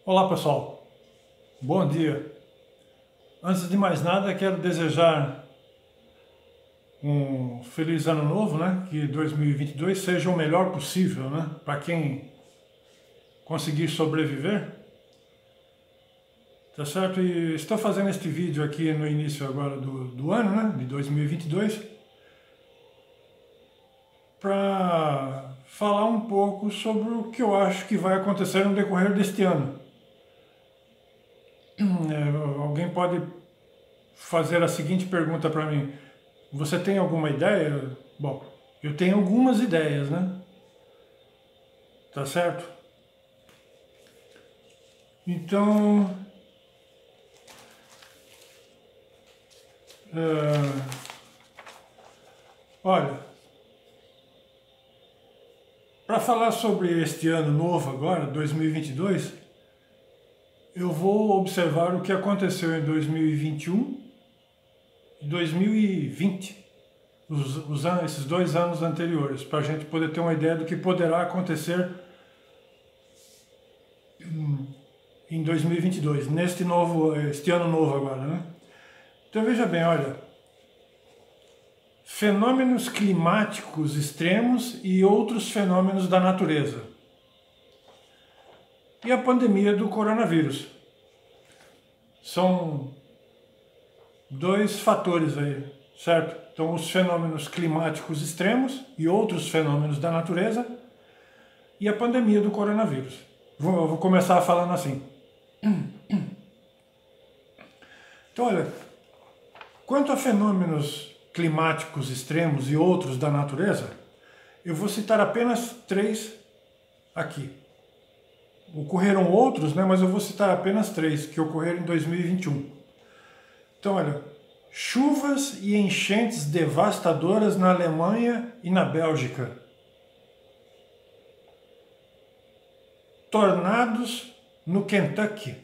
Olá pessoal, bom dia. Antes de mais nada, quero desejar um feliz ano novo, né? Que 2022 seja o melhor possível, né? Para quem conseguir sobreviver, tá certo? E estou fazendo este vídeo aqui no início agora do ano, né? De 2022, para falar um pouco sobre o que eu acho que vai acontecer no decorrer deste ano. Alguém pode fazer a seguinte pergunta para mim: você tem alguma ideia? Bom, eu tenho algumas ideias, né? Tá certo? Então, olha, para falar sobre este ano novo agora, 2022, eu vou observar o que aconteceu em 2021 e 2020, esses 2 anos anteriores, para a gente poder ter uma ideia do que poderá acontecer em 2022, este ano novo agora, né? Então veja bem, olha, fenômenos climáticos extremos e outros fenômenos da natureza. E a pandemia do coronavírus. São 2 fatores aí, certo? Então, os fenômenos climáticos extremos e outros fenômenos da natureza e a pandemia do coronavírus. Eu vou começar falando assim. Então, olha, quanto a fenômenos climáticos extremos e outros da natureza, eu vou citar apenas 3 aqui. Ocorreram outros, né, mas eu vou citar apenas 3 que ocorreram em 2021. Então, olha, chuvas e enchentes devastadoras na Alemanha e na Bélgica. Tornados no Kentucky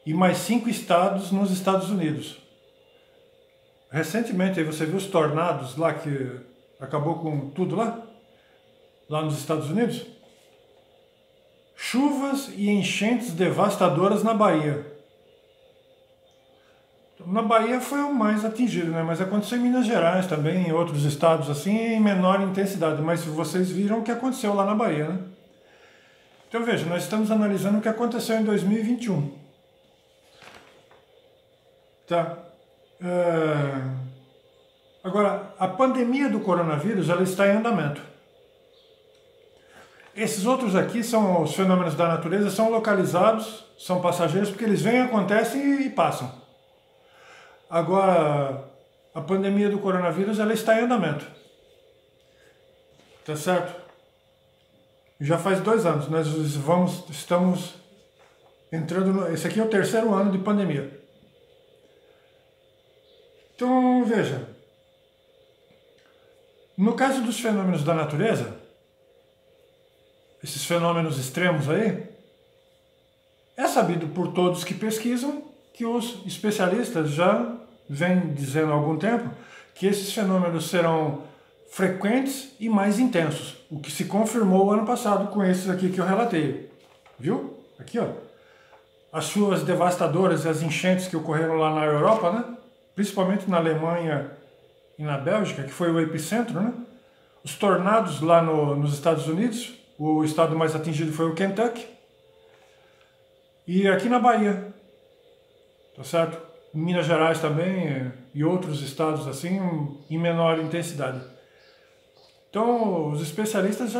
e mais 5 estados nos Estados Unidos. Recentemente, aí você viu os tornados lá que acabou com tudo lá nos Estados Unidos? Chuvas e enchentes devastadoras na Bahia. Na Bahia foi o mais atingido, né? Mas aconteceu em Minas Gerais também, em outros estados assim, em menor intensidade. Mas vocês viram o que aconteceu lá na Bahia, né? Então veja, nós estamos analisando o que aconteceu em 2021. Tá? Agora, a pandemia do coronavírus, ela está em andamento. Esses outros aqui são os fenômenos da natureza, são localizados, são passageiros, porque eles vêm, acontecem e passam. Agora, a pandemia do coronavírus, ela está em andamento. Tá certo? Já faz 2 anos, nós estamos entrando, esse aqui é o 3º ano de pandemia. Então, veja, no caso dos fenômenos da natureza, esses fenômenos extremos aí, é sabido por todos que pesquisam que os especialistas já vêm dizendo há algum tempo que esses fenômenos serão frequentes e mais intensos, o que se confirmou ano passado com esses aqui que eu relatei. Viu? Aqui, ó. As chuvas devastadoras e as enchentes que ocorreram lá na Europa, né? Principalmente na Alemanha e na Bélgica, que foi o epicentro, né? Os tornados lá nos Estados Unidos, o estado mais atingido foi o Kentucky. E aqui na Bahia, tá certo? Em Minas Gerais também, e outros estados assim, em menor intensidade. Então, os especialistas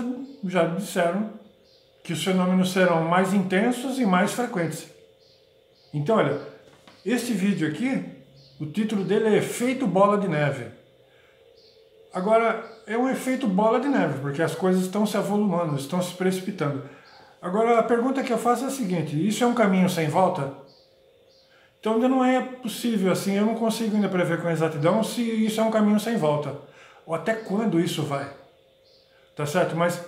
já disseram que os fenômenos serão mais intensos e mais frequentes. Então, olha, este vídeo aqui, o título dele é Efeito Bola de Neve. Agora, é um efeito bola de neve, porque as coisas estão se avolumando, estão se precipitando. Agora, a pergunta que eu faço é a seguinte: isso é um caminho sem volta? Então ainda não é possível assim, eu não consigo ainda prever com exatidão se isso é um caminho sem volta, ou até quando isso vai. Tá certo? Mas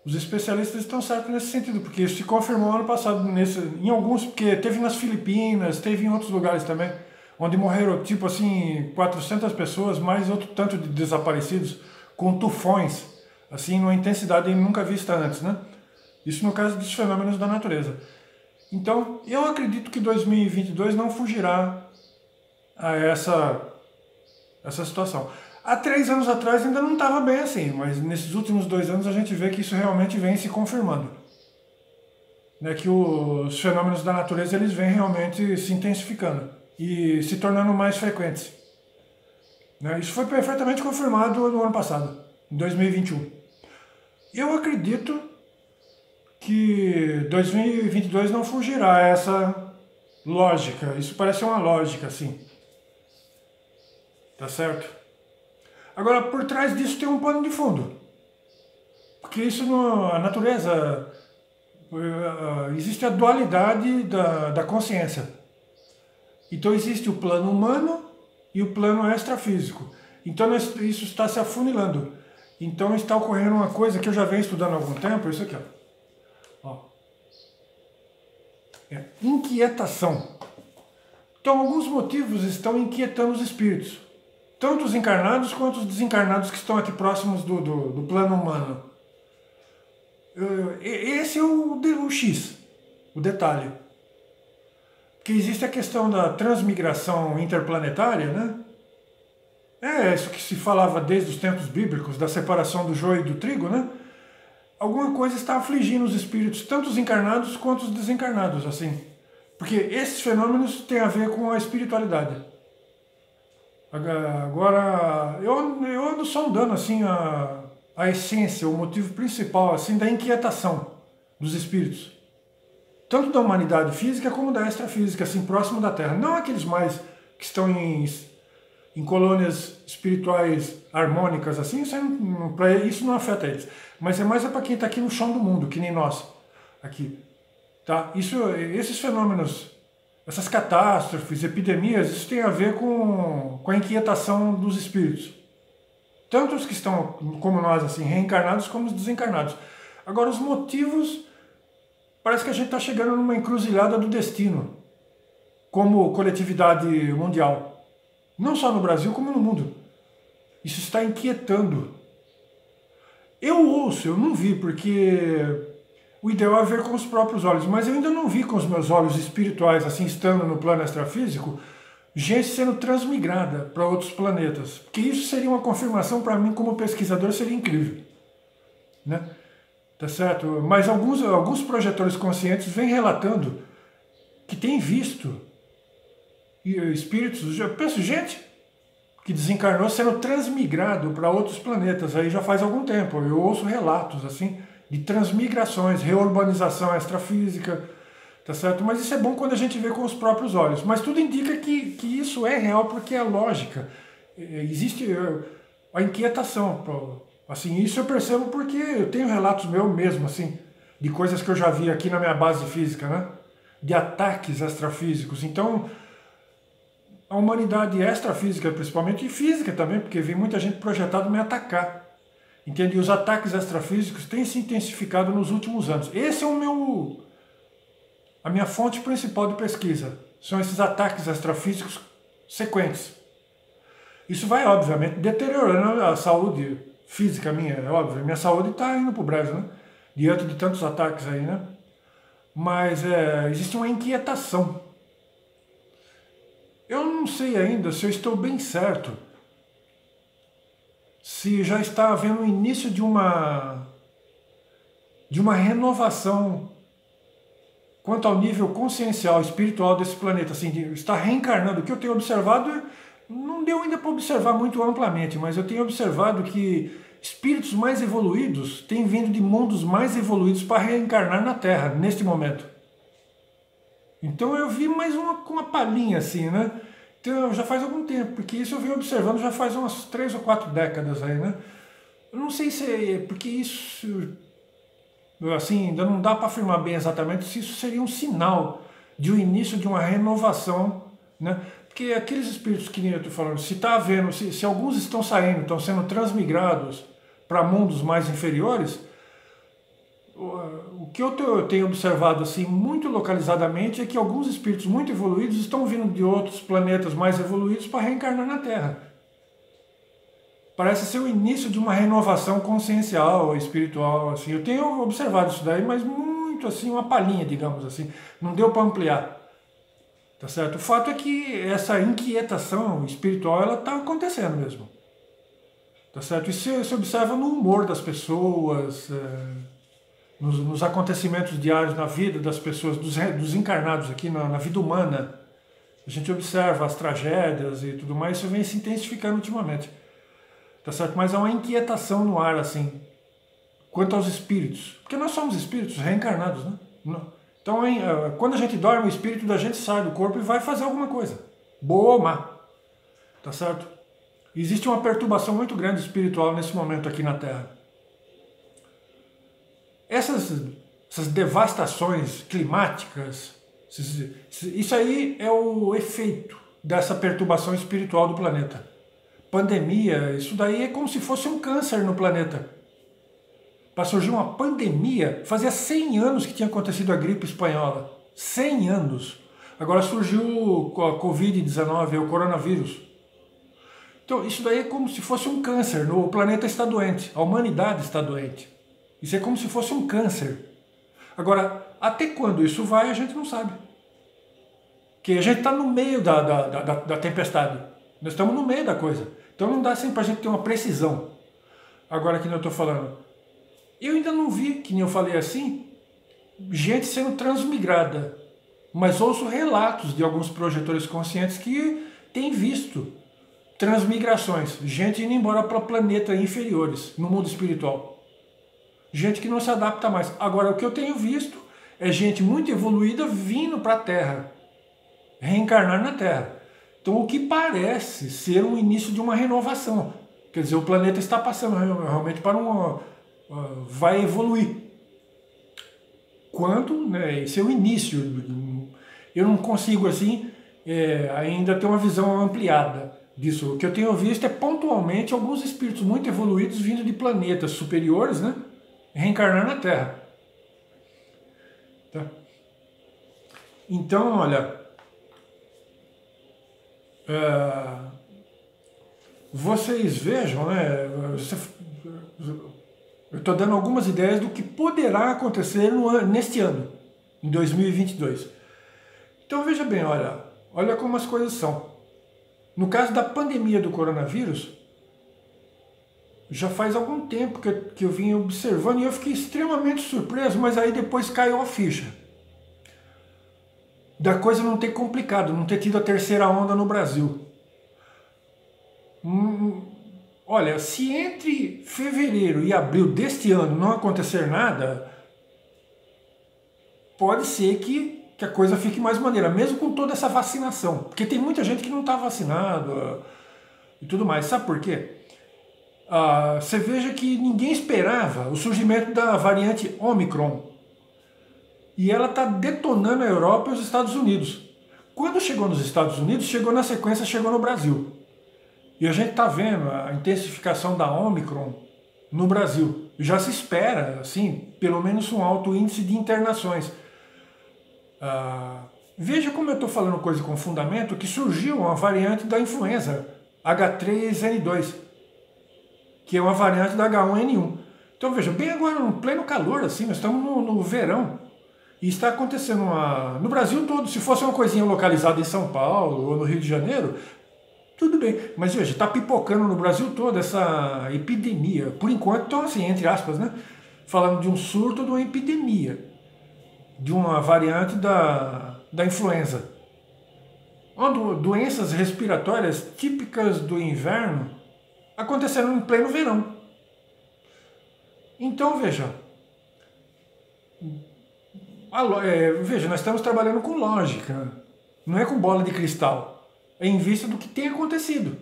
os especialistas estão certos nesse sentido, porque isso se confirmou ano passado, em alguns, porque teve nas Filipinas, teve em outros lugares também, onde morreram, tipo assim, 400 pessoas, mais outro tanto de desaparecidos, com tufões, assim, numa intensidade nunca vista antes, né? Isso no caso dos fenômenos da natureza. Então, eu acredito que 2022 não fugirá a essa situação. Há 3 anos atrás ainda não estava bem assim, mas nesses últimos 2 anos a gente vê que isso realmente vem se confirmando. Né, que os fenômenos da natureza eles vêm realmente se intensificando e se tornando mais frequentes. Né, isso foi perfeitamente confirmado no ano passado, em 2021. Eu acredito que 2022 não fugirá a essa lógica. Isso parece uma lógica, assim. Tá certo? Agora, por trás disso tem um pano de fundo. Porque isso, a natureza, existe a dualidade da consciência. Então existe o plano humano e o plano extrafísico. Então isso está se afunilando. Então está ocorrendo uma coisa que eu já venho estudando há algum tempo, isso aqui, ó. É inquietação. Então alguns motivos estão inquietando os espíritos. Tanto os encarnados quanto os desencarnados que estão aqui próximos do plano humano. Esse é o X, o detalhe. Porque existe a questão da transmigração interplanetária, né? É isso que se falava desde os tempos bíblicos, da separação do joio e do trigo, né? Alguma coisa está afligindo os espíritos, tanto os encarnados quanto os desencarnados, assim. Porque esses fenômenos têm a ver com a espiritualidade. Agora, eu ando sondando, assim, a essência, o motivo principal, assim, da inquietação dos espíritos. Tanto da humanidade física como da extrafísica, assim, próximo da Terra. Não aqueles mais que estão em colônias espirituais harmônicas, assim, isso não afeta eles. Mas é mais para quem está aqui no chão do mundo, que nem nós, aqui. Tá? Esses fenômenos, essas catástrofes, epidemias, isso tem a ver com a inquietação dos espíritos. Tanto os que estão, como nós, assim, reencarnados, como os desencarnados. Agora, os motivos, parece que a gente está chegando numa encruzilhada do destino, como coletividade mundial. Não só no Brasil, como no mundo. Isso está inquietando. Eu não vi, porque o ideal é ver com os próprios olhos, mas eu ainda não vi com os meus olhos espirituais, assim, estando no plano extrafísico, gente sendo transmigrada para outros planetas. Porque isso seria uma confirmação para mim, como pesquisador, seria incrível. Né? Tá certo? Mas alguns projetores conscientes vêm relatando que têm visto espíritos, eu penso, gente que desencarnou sendo transmigrado para outros planetas, aí já faz algum tempo. Eu ouço relatos, assim, de transmigrações, reurbanização extrafísica, tá certo? Mas isso é bom quando a gente vê com os próprios olhos. Mas tudo indica que isso é real, porque é lógica. Existe a inquietação. Assim, isso eu percebo porque eu tenho relatos meus mesmo, assim, de coisas que eu já vi aqui na minha base física, né? De ataques extrafísicos. Então, a humanidade extrafísica, principalmente, e física também, porque vem muita gente projetada me atacar. Entende? E os ataques extrafísicos têm se intensificado nos últimos anos. Esse é a minha fonte principal de pesquisa. São esses ataques extrafísicos sequentes. Isso vai, obviamente, deteriorando a saúde física minha, é óbvio. Minha saúde está indo para o brejo, né? Diante de tantos ataques aí, né? Mas existe uma inquietação. Eu não sei ainda se eu estou bem certo, se já está havendo o início de uma renovação quanto ao nível consciencial, espiritual desse planeta, assim, de estar reencarnando. O que eu tenho observado, não deu ainda para observar muito amplamente, mas eu tenho observado que espíritos mais evoluídos têm vindo de mundos mais evoluídos para reencarnar na Terra, neste momento. Então eu vi mais uma palhinha assim, né? Então já faz algum tempo, porque isso eu venho observando já faz umas 3 ou 4 décadas aí, né? Eu não sei se é porque isso, assim, ainda não dá para afirmar bem exatamente se isso seria um sinal de um início de uma renovação, né? Porque aqueles espíritos que nem eu estou falando, se está havendo, se alguns estão saindo, estão sendo transmigrados para mundos mais inferiores, o que eu tenho observado assim muito localizadamente é que alguns espíritos muito evoluídos estão vindo de outros planetas mais evoluídos para reencarnar na Terra. Parece ser o início de uma renovação consciencial, espiritual, assim. Eu tenho observado isso daí, mas muito assim, uma palhinha, digamos assim. Não deu para ampliar. Tá certo? O fato é que essa inquietação espiritual, ela está acontecendo mesmo. Tá certo? Isso se observa no humor das pessoas, nos acontecimentos diários na vida das pessoas, dos encarnados aqui na vida humana. A gente observa as tragédias e tudo mais, isso vem se intensificando ultimamente. Tá certo? Mas há uma inquietação no ar, assim, quanto aos espíritos. Porque nós somos espíritos reencarnados, né? Então, quando a gente dorme, o espírito da gente sai do corpo e vai fazer alguma coisa, boa ou má. Tá certo? Existe uma perturbação muito grande espiritual nesse momento aqui na Terra. Essas devastações climáticas, isso aí é o efeito dessa perturbação espiritual do planeta. Pandemia, isso daí é como se fosse um câncer no planeta. Para surgir uma pandemia, fazia 100 anos que tinha acontecido a gripe espanhola. 100 anos. Agora surgiu a Covid-19, o coronavírus. Então, isso daí é como se fosse um câncer. O planeta está doente, a humanidade está doente. Isso é como se fosse um câncer. Agora, até quando isso vai, a gente não sabe. Porque a gente está no meio da tempestade. Nós estamos no meio da coisa. Então não dá assim para a gente ter uma precisão. Agora que eu estou falando. Eu ainda não vi, que nem eu falei assim, gente sendo transmigrada. Mas ouço relatos de alguns projetores conscientes que têm visto transmigrações. Gente indo embora para planetas inferiores, no mundo espiritual. Gente que não se adapta mais. Agora, o que eu tenho visto é gente muito evoluída vindo para a Terra. Reencarnar na Terra. Então, o que parece ser um início de uma renovação. Quer dizer, o planeta está passando realmente para vai evoluir. Quando, né, esse é o início. Eu não consigo, assim, ainda ter uma visão ampliada disso. O que eu tenho visto é pontualmente alguns espíritos muito evoluídos vindo de planetas superiores, né, reencarnar na Terra. Tá? Então, olha, vocês vejam, né, eu estou dando algumas ideias do que poderá acontecer neste ano, em 2022. Então veja bem, olha como as coisas são. No caso da pandemia do coronavírus, já faz algum tempo que eu vim observando e eu fiquei extremamente surpreso, mas aí depois caiu a ficha. Da coisa não ter complicado, não ter tido a terceira onda no Brasil. Olha, se entre fevereiro e abril deste ano não acontecer nada, pode ser que a coisa fique mais maneira, mesmo com toda essa vacinação. Porque tem muita gente que não está vacinado e tudo mais. Sabe por quê? Você veja que ninguém esperava o surgimento da variante Omicron. E ela está detonando a Europa e os Estados Unidos. Quando chegou nos Estados Unidos, chegou na sequência, chegou no Brasil. E a gente está vendo a intensificação da Omicron no Brasil. Já se espera, assim, pelo menos um alto índice de internações. Veja como eu estou falando coisa com fundamento, que surgiu uma variante da influenza, H3N2, que é uma variante da H1N1. Então veja, bem agora, no pleno calor, assim, nós estamos no verão. E está acontecendo no Brasil todo. Se fosse uma coisinha localizada em São Paulo ou no Rio de Janeiro, tudo bem. Mas veja, está pipocando no Brasil todo essa epidemia. Por enquanto, então, assim, entre aspas, né? Falando de um surto de uma epidemia. De uma variante da influenza. Doenças respiratórias típicas do inverno aconteceram em pleno verão. Então, veja. Veja, nós estamos trabalhando com lógica, não é com bola de cristal, é em vista do que tem acontecido,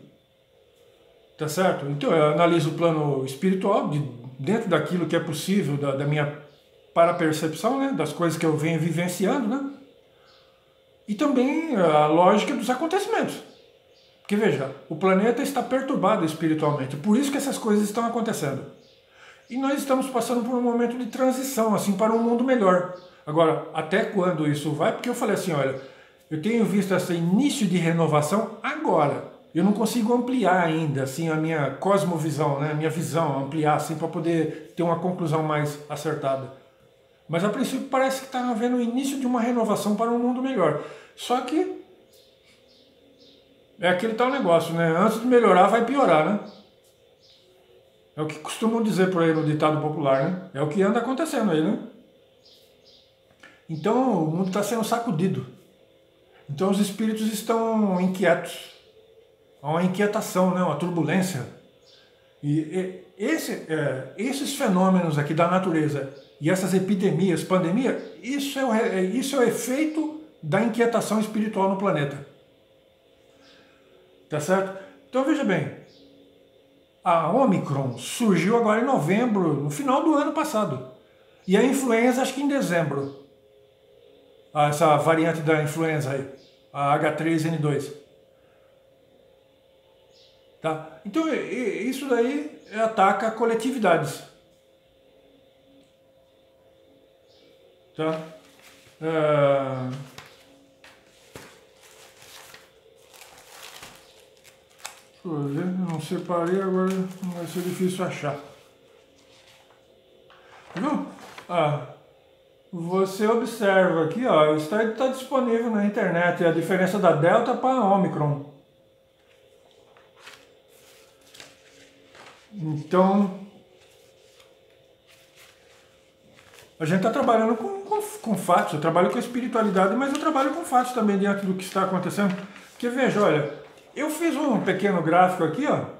tá certo? Então eu analiso o plano espiritual, dentro daquilo que é possível, da minha parapercepção, né, das coisas que eu venho vivenciando, né, e também a lógica dos acontecimentos, porque veja, o planeta está perturbado espiritualmente, por isso que essas coisas estão acontecendo, e nós estamos passando por um momento de transição, assim, para um mundo melhor. Agora, até quando isso vai? Porque eu falei assim, olha, eu tenho visto esse início de renovação agora. Eu não consigo ampliar ainda, assim, a minha cosmovisão, né? A minha visão, ampliar, assim, para poder ter uma conclusão mais acertada. Mas a princípio parece que está havendo o início de uma renovação para um mundo melhor. Só que é aquele tal negócio, né? Antes de melhorar vai piorar, né? É o que costumam dizer por aí no ditado popular, né? É o que anda acontecendo aí, né? Então o mundo está sendo sacudido. Então os espíritos estão inquietos. Há uma inquietação, né? Uma turbulência. E esses fenômenos aqui da natureza e essas epidemias, pandemia, isso é o efeito da inquietação espiritual no planeta. Tá certo? Então veja bem, a Omicron surgiu agora em novembro, no final do ano passado. E a influenza acho que em dezembro. Essa variante da influenza aí, a H3N2. Tá? Então isso daí ataca coletividades. Tá? Deixa eu ver, eu não separei, agora vai ser difícil achar. Viu? Você observa aqui, ó, isso está disponível na internet, a diferença da Delta para a Omicron. Então, a gente está trabalhando com fatos, eu trabalho com espiritualidade, mas eu trabalho com fatos também diante do que está acontecendo. Porque veja, olha, eu fiz um pequeno gráfico aqui, ó.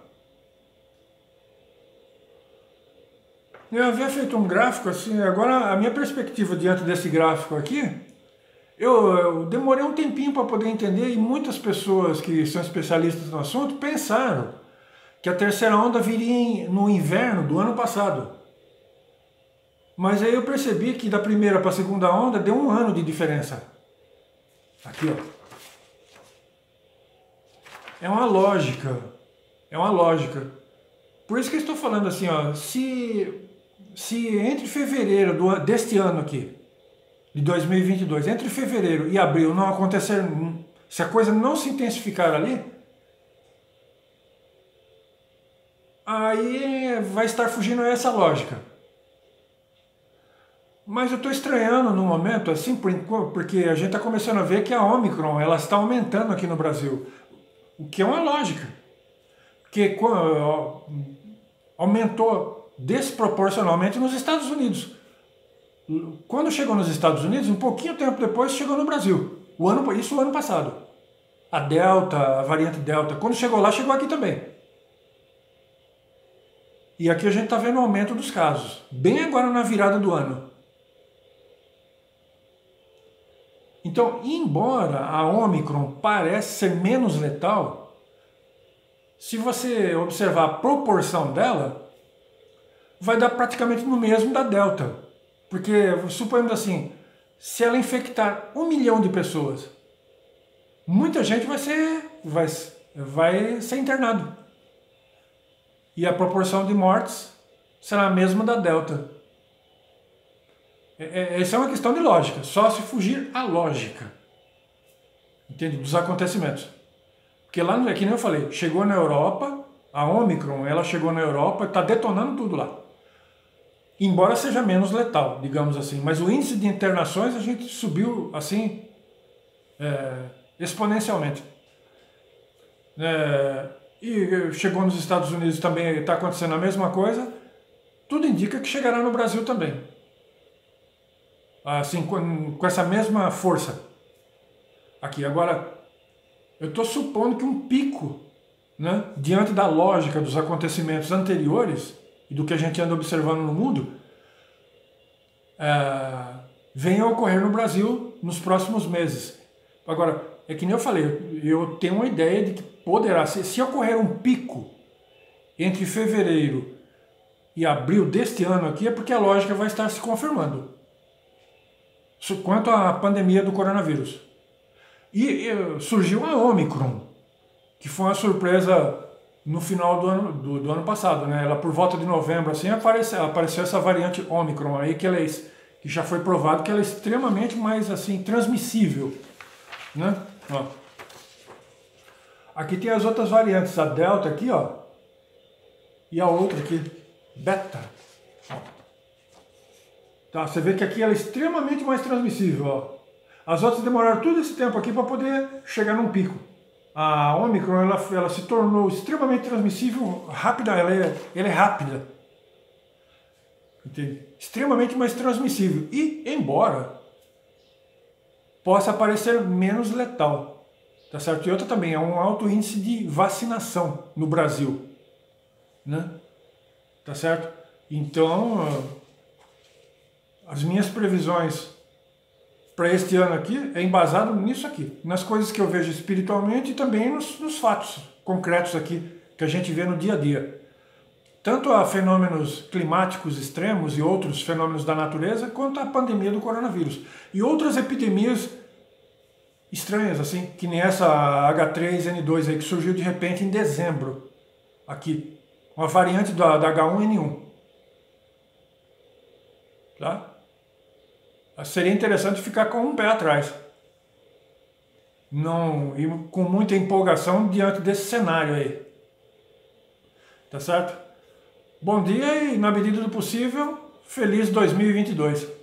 Eu havia feito um gráfico assim, agora a minha perspectiva diante desse gráfico aqui, eu demorei um tempinho para poder entender e muitas pessoas que são especialistas no assunto pensaram que a terceira onda viria no inverno do ano passado. Mas aí eu percebi que da primeira para a segunda onda deu um ano de diferença. Aqui, ó. É uma lógica. É uma lógica. Por isso que eu estou falando assim, ó, se entre fevereiro deste ano aqui, de 2022, entre fevereiro e abril não acontecer, se a coisa não se intensificar ali, aí vai estar fugindo essa lógica. Mas eu estou estranhando no momento, assim, porque a gente está começando a ver que a Omicron ela está aumentando aqui no Brasil, o que é uma lógica, porque aumentou desproporcionalmente nos Estados Unidos. Quando chegou nos Estados Unidos, um pouquinho tempo depois chegou no Brasil. Isso o ano passado. A Delta, a variante Delta, quando chegou lá, chegou aqui também. E aqui a gente está vendo o aumento dos casos, bem agora na virada do ano. Então, embora a Omicron pareça ser menos letal, se você observar a proporção dela, vai dar praticamente no mesmo da Delta. Porque, suponhamos assim, se ela infectar 1 milhão de pessoas, muita gente vai ser internado. E a proporção de mortes será a mesma da Delta. Essa é uma questão de lógica, só se fugir a lógica, entende? Dos acontecimentos. Porque lá, que nem eu falei, chegou na Europa, a Omicron, ela chegou na Europa e está detonando tudo lá. Embora seja menos letal, digamos assim. Mas o índice de internações a gente subiu assim exponencialmente. E chegou nos Estados Unidos também, está acontecendo a mesma coisa. Tudo indica que chegará no Brasil também. Assim, com essa mesma força. Aqui, agora, eu estou supondo que um pico, né, diante da lógica dos acontecimentos anteriores e do que a gente anda observando no mundo, venha a ocorrer no Brasil nos próximos meses. Agora, é que nem eu falei, eu tenho uma ideia de que poderá, se ocorrer um pico entre fevereiro e abril deste ano aqui, é porque a lógica vai estar se confirmando quanto à pandemia do coronavírus. E surgiu a Omicron, que foi uma surpresa no final do ano passado, né? Ela por volta de novembro assim apareceu essa variante Omicron aí que já foi provado que ela é extremamente mais assim transmissível, né? Ó. Aqui tem as outras variantes, a Delta aqui, ó, e a outra aqui, Beta. Ó. Tá? Você vê que aqui ela é extremamente mais transmissível. Ó. As outras demoraram todo esse tempo aqui para poder chegar num pico. A Omicron ela se tornou extremamente transmissível, rápida, ela é rápida. Entende? Extremamente mais transmissível. E, embora possa parecer menos letal. Tá certo? E outra também, é um alto índice de vacinação no Brasil. Né? Tá certo? Então, as minhas previsões para este ano aqui é embasado nisso aqui, nas coisas que eu vejo espiritualmente e também nos fatos concretos aqui que a gente vê no dia a dia. Tanto a fenômenos climáticos extremos e outros fenômenos da natureza, quanto a pandemia do coronavírus. E outras epidemias estranhas, assim, que nem essa H3N2 aí que surgiu de repente em dezembro, aqui. Uma variante da H1N1. Tá? Seria interessante ficar com um pé atrás. Não ir com muita empolgação diante desse cenário aí. Tá certo? Bom dia e, na medida do possível, feliz 2022.